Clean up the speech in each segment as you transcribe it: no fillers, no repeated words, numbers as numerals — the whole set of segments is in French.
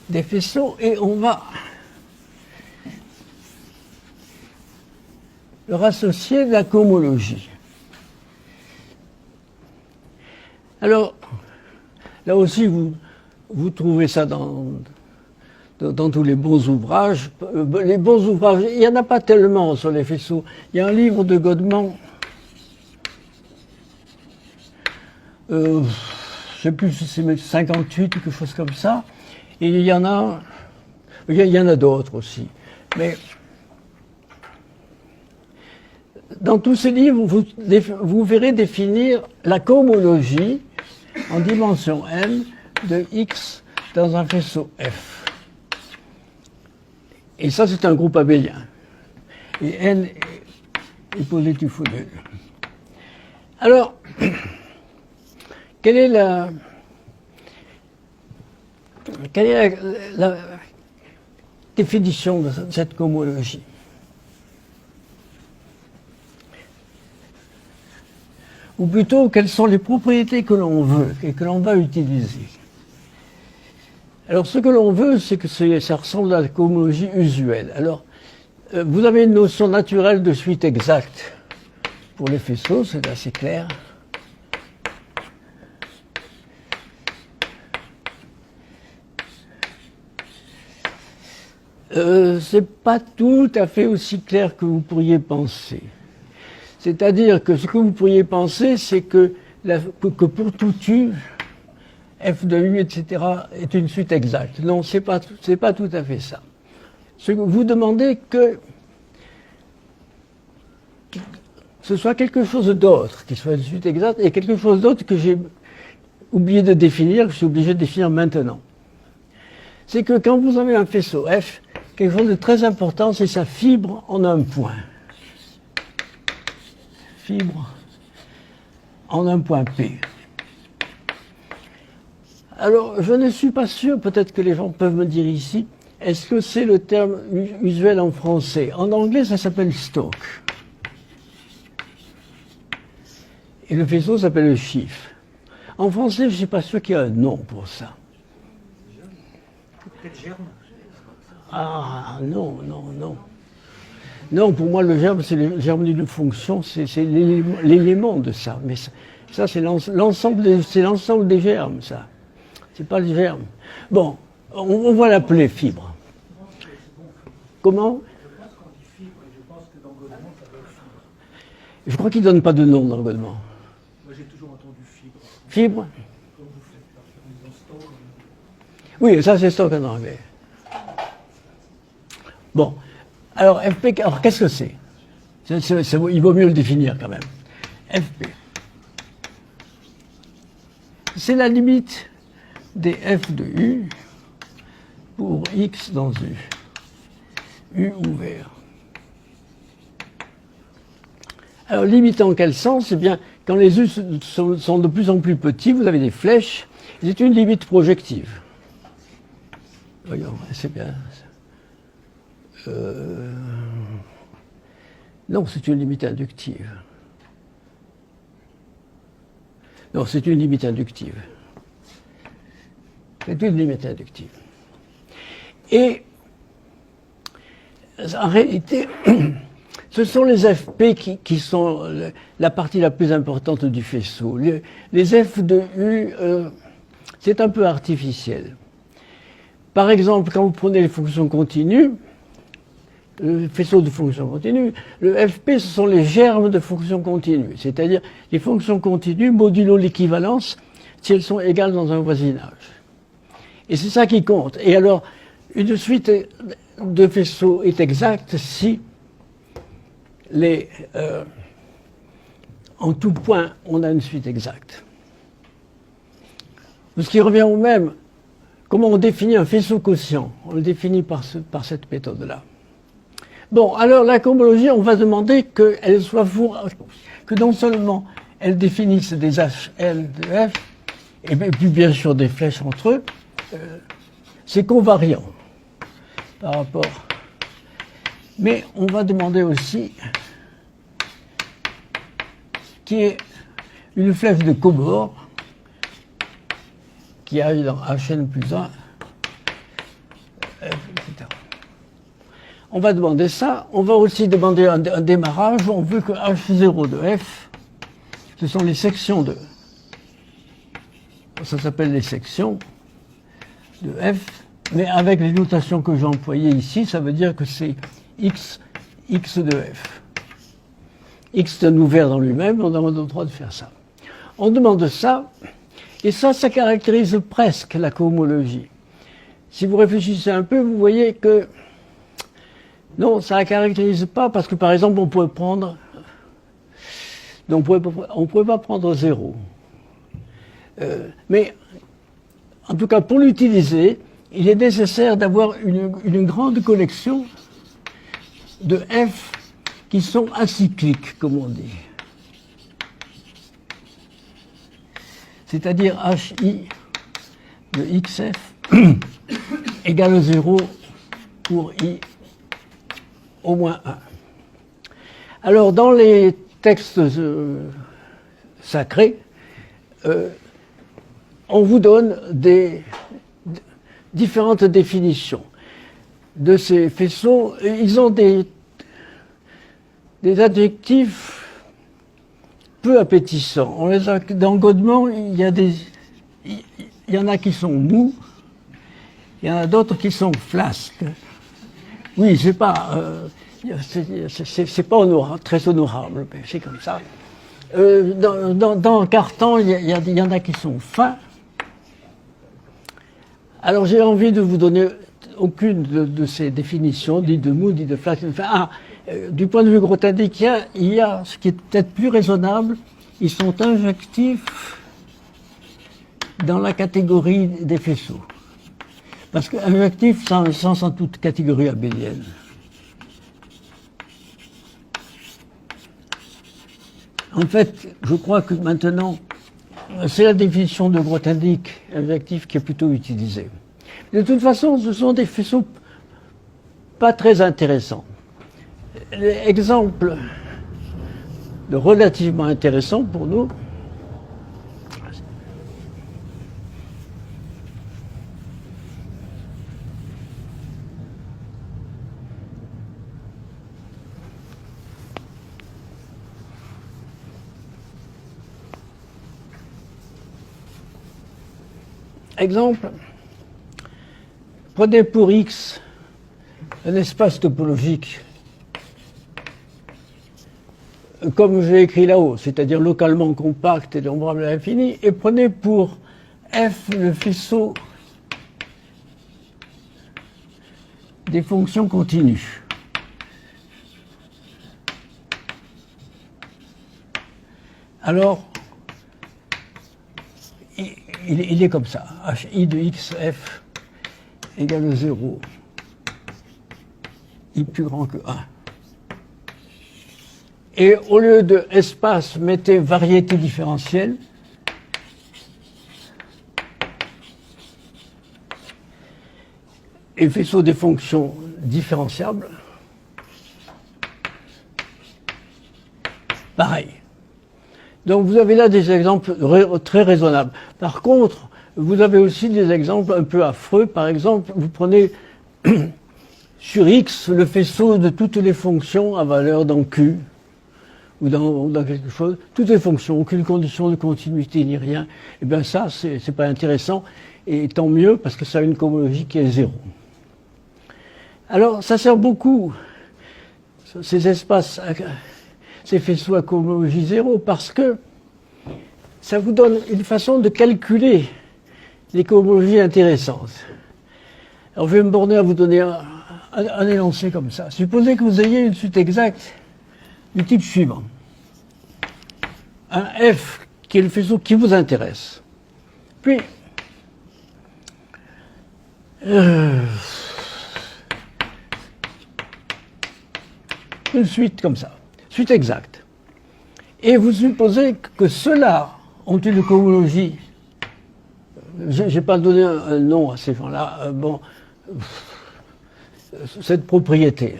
des faisceaux et on va leur associer de la cohomologie. Alors, là aussi, vous trouvez ça dans tous les bons ouvrages. Les bons ouvrages, il n'y en a pas tellement sur les faisceaux. Il y a un livre de Godman, je ne sais plus si c'est 58 ou quelque chose comme ça, et il y en a d'autres aussi. Mais dans tous ces livres, vous verrez définir la cohomologie en dimension n de x dans un faisceau F. Et ça, c'est un groupe abélien. Et n est positif ou nul. Alors, quelle est la définition de cette cohomologie? Ou plutôt, quelles sont les propriétés que l'on veut et que l'on va utiliser? Alors, ce que l'on veut, c'est que ça ressemble à la cohomologie usuelle. Alors, vous avez une notion naturelle de suite exacte pour les faisceaux, c'est assez clair. C'est pas tout à fait aussi clair que vous pourriez penser. C'est-à-dire que ce que vous pourriez penser, c'est que pour tout U, f de u, etc., est une suite exacte. Non, c'est pas tout à fait ça. Vous demandez que ce soit quelque chose d'autre, qui soit une suite exacte, et quelque chose d'autre que j'ai oublié de définir, que je suis obligé de définir maintenant. C'est que quand vous avez un faisceau F, quelque chose de très important, c'est sa fibre en un point. Fibre en un point P. Alors, je ne suis pas sûr, peut-être que les gens peuvent me dire ici, est-ce que c'est le terme usuel en français? En anglais, ça s'appelle stock. Et le faisceau s'appelle le chiffre. En français, je ne suis pas sûr qu'il y ait un nom pour ça. Peut-être germe? Ah, non, non, non. Non, pour moi, le germe, c'est le germe d'une fonction, c'est l'élément de ça. Mais ça, c'est l'ensemble des germes, ça. C'est pas le germe. Bon, on va l'appeler fibre. Comment? Je crois qu'il ne donne pas de nom dans Godman. Moi, j'ai toujours entendu fibre. Fibre? Comme vous faites en stock. Oui, ça, c'est stock en anglais. Bon. Alors, FP, alors qu'est-ce que c'est? Il vaut mieux le définir quand même. FP. C'est la limite des f de u pour x dans u. U ouvert. Alors, limite en quel sens? Eh bien, quand les u sont de plus en plus petits, vous avez des flèches. C'est une limite projective. Voyons, c'est bien. Non, c'est une limite inductive. Non, c'est une limite inductive. C'est une limite inductive. Et en réalité, ce sont les FP qui sont la partie la plus importante du faisceau. Les F de U, c'est un peu artificiel. Par exemple, quand vous prenez les fonctions continues, le faisceau de fonctions continues, le FP, ce sont les germes de fonctions continues, c'est-à-dire les fonctions continues modulo l'équivalence si elles sont égales dans un voisinage. Et c'est ça qui compte. Et alors, une suite de faisceaux est exacte si en tout point, on a une suite exacte. Ce qui revient au même, comment on définit un faisceau quotient? On le définit par cette méthode-là. Bon, alors la cohomologie, on va demander qu'elle soit que non seulement elle définisse des HL de F, et puis bien sûr des flèches entre eux, c'est convariant par rapport. Mais on va demander aussi qu'il y ait une flèche de Cobord qui arrive dans Hn plus 1 etc. On va demander ça. On va aussi demander un démarrage. On veut que H0 de F, ce sont les sections de... Ça s'appelle les sections de F, mais avec les notations que j'ai employées ici, ça veut dire que c'est X de F. X est un ouvert dans lui-même, on a le droit de faire ça. On demande ça, et ça caractérise presque la cohomologie. Si vous réfléchissez un peu, vous voyez que non, ça ne caractérise pas, parce que par exemple, on pourrait prendre... Donc, on ne pourrait pas prendre 0. Mais, en tout cas, pour l'utiliser, il est nécessaire d'avoir une grande collection de F qui sont acycliques, comme on dit. C'est-à-dire HI de XF égale 0 pour I au moins 1. Alors, dans les textes sacrés, on vous donne différentes définitions de ces faisceaux. Ils ont des adjectifs peu appétissants. Dans Godement, il y en a qui sont mous, il y en a d'autres qui sont flasques. Oui, c'est pas très honorable, mais c'est comme ça. Dans Cartan, il y en a qui sont fins. Alors j'ai envie de vous donner aucune de ces définitions, dit de mou, dit de flasque. Du point de vue grothendéquien, il y a ce qui est peut-être plus raisonnable, ils sont injectifs dans la catégorie des faisceaux. Parce qu'injectif, ça a un sens en toute catégorie abélienne. En fait, je crois que maintenant, c'est la définition de Grothendieck injectif qui est plutôt utilisée. De toute façon, ce sont des faisceaux pas très intéressants. L'exemple de relativement intéressant pour nous, exemple, prenez pour X un espace topologique comme j'ai écrit là-haut, c'est-à-dire localement compact et nombrable à l'infini, et prenez pour F le faisceau des fonctions continues. Alors, il est comme ça, hi de xf égale 0, i plus grand que 1. Et au lieu de espace, mettez variété différentielle. Et faisceau des fonctions différenciables. Pareil. Donc vous avez là des exemples très raisonnables. Par contre, vous avez aussi des exemples un peu affreux. Par exemple, vous prenez sur X le faisceau de toutes les fonctions à valeur dans Q, ou dans quelque chose, toutes les fonctions, aucune condition de continuité ni rien. Eh bien ça, c'est pas intéressant, et tant mieux, parce que ça a une cohomologie qui est 0. Alors, ça sert beaucoup, ces espaces, ces faisceaux à cohomologie 0, parce que ça vous donne une façon de calculer les cohomologies intéressantes. Alors, je vais me borner à vous donner un énoncé comme ça. Supposez que vous ayez une suite exacte du type suivant. Un F qui est le faisceau qui vous intéresse. Puis, une suite comme ça, suite exacte. Et vous supposez que ceux-là ont une cohomologie. Je n'ai pas donné un nom à ces gens-là. Bon, cette propriété,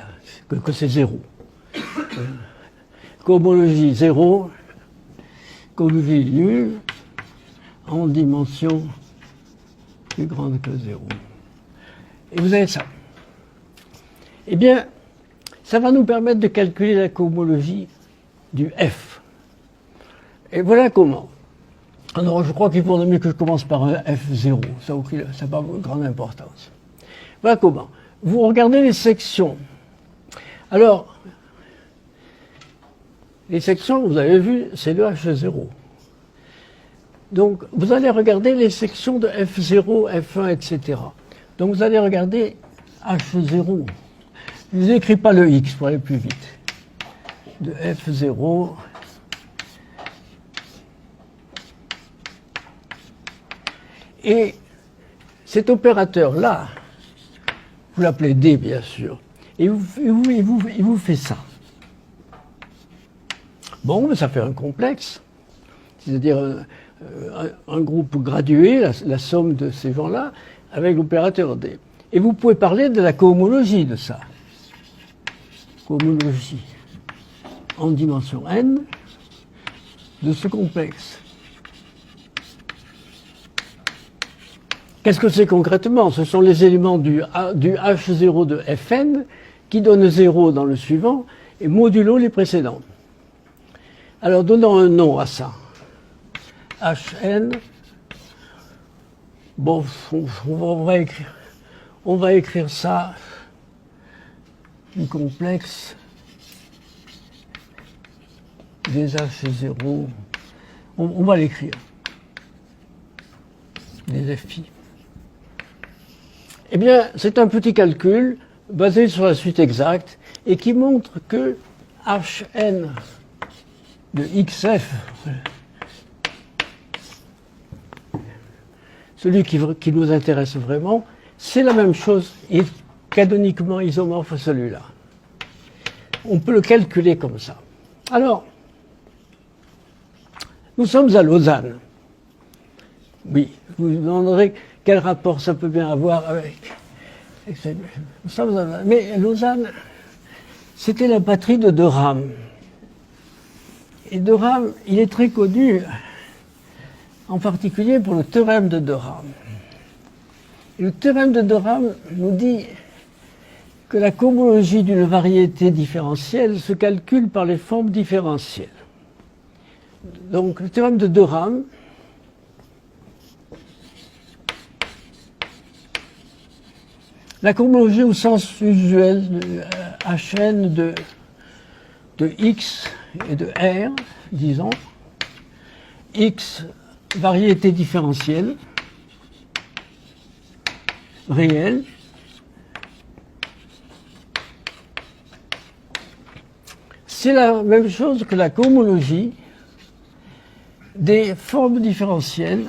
que c'est 0. Cohomologie 0, cohomologie nulle, en dimension plus grande que 0. Et vous avez ça. Eh bien, ça va nous permettre de calculer la cohomologie du F. Et voilà comment. Alors, je crois qu'il faudrait mieux que je commence par un F0. Ça n'a pas grande importance. Voilà comment. Vous regardez les sections. Alors, les sections, vous avez vu, c'est le H0. Donc, vous allez regarder les sections de F0, F1, etc. Donc, vous allez regarder H0. Je n'écris pas le X pour aller plus vite. De F0. Et cet opérateur-là, vous l'appelez D, bien sûr, et il vous fait ça. Bon, ça fait un complexe, c'est-à-dire un groupe gradué, la somme de ces gens-là, avec l'opérateur D. Et vous pouvez parler de la cohomologie de ça. Cohomologie en dimension n de ce complexe. Qu'est-ce que c'est concrètement? Ce sont les éléments du H0 de Fn qui donnent 0 dans le suivant et modulo les précédents. Alors donnons un nom à ça. Hn. Bon, on va écrire ça du complexe des H0. On va l'écrire. Des Fi. Eh bien, c'est un petit calcul basé sur la suite exacte et qui montre que Hn de Xf, celui qui nous intéresse vraiment, c'est la même chose, il est canoniquement isomorphe à celui-là. On peut le calculer comme ça. Alors, nous sommes à Lausanne. Oui, vous vous demanderez quel rapport ça peut bien avoir avec nous sommes à, mais Lausanne, c'était la patrie de Rame. Et de Rame, il est très connu, en particulier pour le théorème de Rame. Et le théorème de Rame nous dit que la cohomologie d'une variété différentielle se calcule par les formes différentielles. Donc, le théorème de Rame, la cohomologie au sens usuel de Hn de X et de R, disons, X, variété différentielle, réelle, c'est la même chose que la cohomologie des formes différentielles